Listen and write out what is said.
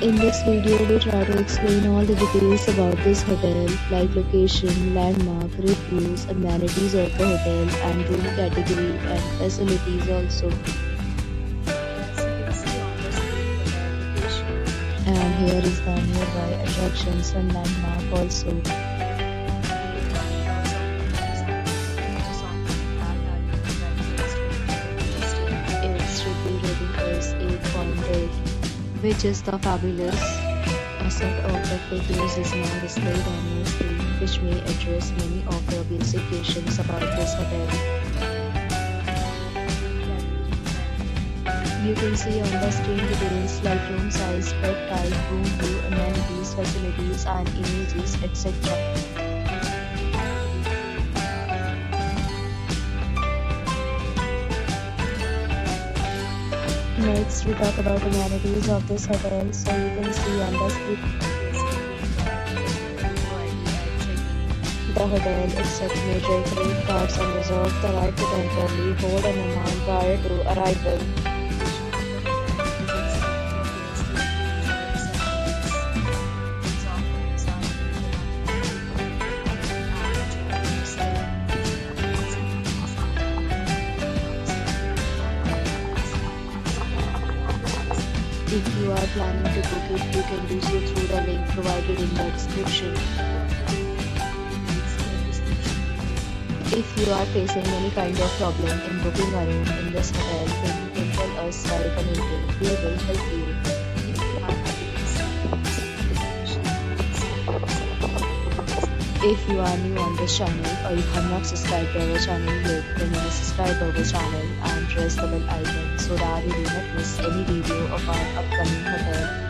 In this video, we try to explain all the details about this hotel, like location, landmark, reviews, amenities of the hotel, and room category and facilities also. And here is the nearby attractions and landmark also. Its review rating is 8.8, which is the fabulous. A set of FAQs is now displayed on your screen, which may address many of your basic questions about this hotel. You can see on the screen details like room size, bed type, room view, amenities, facilities, and images, etc. Next, we talk about amenities of this hotel. So you can see on the screen the hotel accepts major credit cards and reserves the right to temporarily hold an amount prior to arrival. If you are planning to book it, you can do so through the link provided in the description. If you are facing any kind of problem in booking a room in this hotel, then you can tell us by commenting. We will help you. If you are new on this channel or you have not subscribed to our channel yet, then you must subscribe to our channel and press the bell icon so that you do not miss any video of our upcoming hotel.